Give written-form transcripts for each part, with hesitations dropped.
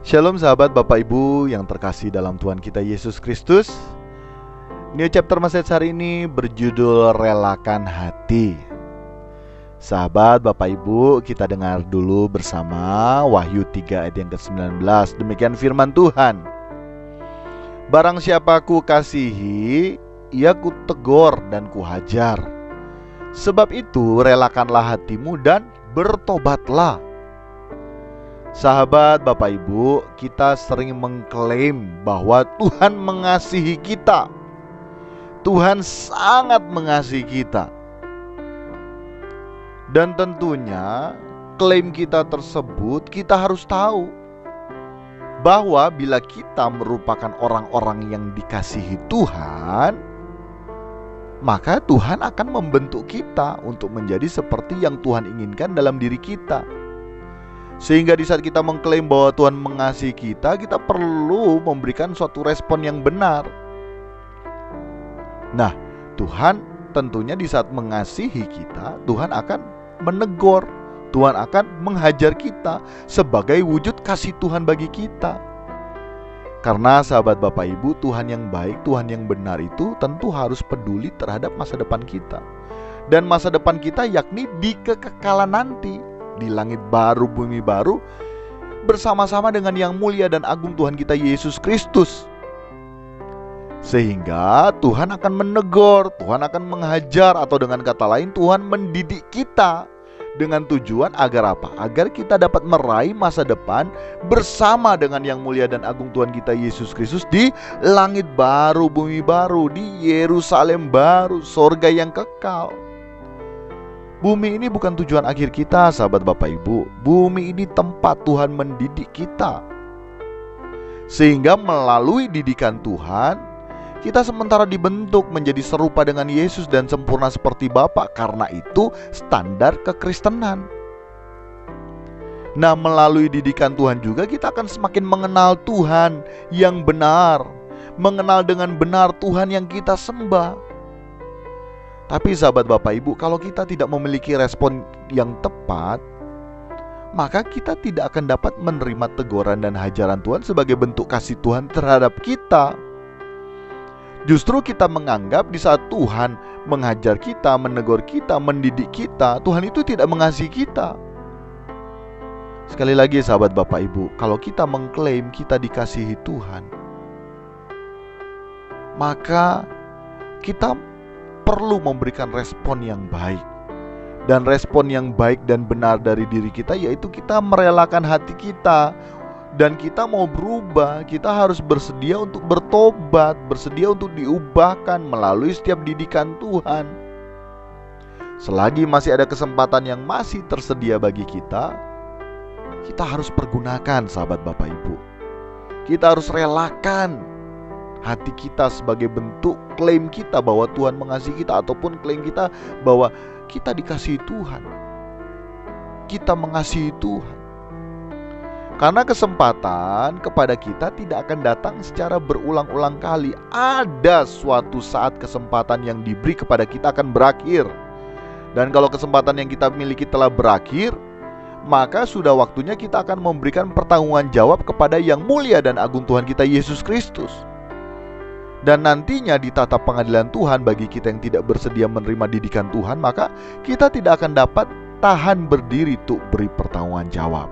Shalom sahabat Bapak Ibu yang terkasih dalam Tuhan kita Yesus Kristus. New chapter message hari ini berjudul Relakan Hati. Sahabat Bapak Ibu, kita dengar dulu bersama Wahyu 3 ayat yang ke-19. Demikian firman Tuhan. Barang siapa ku kasihi, ia ku tegur dan ku hajar. Sebab itu relakanlah hatimu dan bertobatlah. Sahabat Bapak Ibu, kita sering mengklaim bahwa Tuhan mengasihi kita. Tuhan sangat mengasihi kita. Dan tentunya klaim kita tersebut kita harus tahu bahwa bila kita merupakan orang-orang yang dikasihi Tuhan, maka Tuhan akan membentuk kita untuk menjadi seperti yang Tuhan inginkan dalam diri kita. Sehingga di saat kita mengklaim bahwa Tuhan mengasihi kita, kita perlu memberikan suatu respon yang benar. Nah, Tuhan tentunya di saat mengasihi kita, Tuhan akan menegur, Tuhan akan menghajar kita sebagai wujud kasih Tuhan bagi kita. Karena sahabat Bapak Ibu, Tuhan yang baik, Tuhan yang benar itu tentu harus peduli terhadap masa depan kita. Dan masa depan kita yakni di kekekalan nanti, di langit baru, bumi baru, bersama-sama dengan yang mulia dan agung Tuhan kita Yesus Kristus. Sehingga Tuhan akan menegur, Tuhan akan menghajar, atau dengan kata lain Tuhan mendidik kita. Dengan tujuan agar apa? Agar kita dapat meraih masa depan bersama dengan yang mulia dan agung Tuhan kita Yesus Kristus di langit baru, bumi baru, di Yerusalem baru, sorga yang kekal. Bumi ini bukan tujuan akhir kita, sahabat Bapak Ibu. Bumi ini tempat Tuhan mendidik kita. Sehingga melalui didikan Tuhan, kita sementara dibentuk menjadi serupa dengan Yesus dan sempurna seperti Bapa. Karena itu standar kekristenan. Nah, melalui didikan Tuhan juga kita akan semakin mengenal Tuhan yang benar, mengenal dengan benar Tuhan yang kita sembah. Tapi sahabat Bapak Ibu, kalau kita tidak memiliki respon yang tepat, maka kita tidak akan dapat menerima teguran dan hajaran Tuhan sebagai bentuk kasih Tuhan terhadap kita. Justru kita menganggap di saat Tuhan menghajar kita, menegur kita, mendidik kita, Tuhan itu tidak mengasihi kita. Sekali lagi sahabat Bapak Ibu, kalau kita mengklaim kita dikasihi Tuhan, maka kita perlu memberikan respon yang baik. Dan respon yang baik dan benar dari diri kita yaitu kita merelakan hati kita. Dan kita mau berubah, kita harus bersedia untuk bertobat, bersedia untuk diubahkan melalui setiap didikan Tuhan. Selagi masih ada kesempatan yang masih tersedia bagi kita, kita harus pergunakan sahabat Bapak Ibu. Kita harus relakan hati kita sebagai bentuk klaim kita bahwa Tuhan mengasihi kita, ataupun klaim kita bahwa kita dikasihi Tuhan, kita mengasihi Tuhan. Karena kesempatan kepada kita tidak akan datang secara berulang-ulang kali. Ada suatu saat kesempatan yang diberi kepada kita akan berakhir. Dan kalau kesempatan yang kita miliki telah berakhir, maka sudah waktunya kita akan memberikan pertanggungan jawab kepada yang mulia dan agung Tuhan kita Yesus Kristus. Dan nantinya di tatap pengadilan Tuhan bagi kita yang tidak bersedia menerima didikan Tuhan, maka kita tidak akan dapat tahan berdiri untuk beri pertanggungan jawab.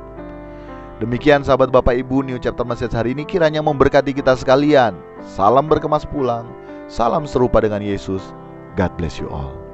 Demikian sahabat Bapak Ibu, New Chapter Message hari ini kiranya memberkati kita sekalian. Salam berkemas pulang, salam serupa dengan Yesus. God bless you all.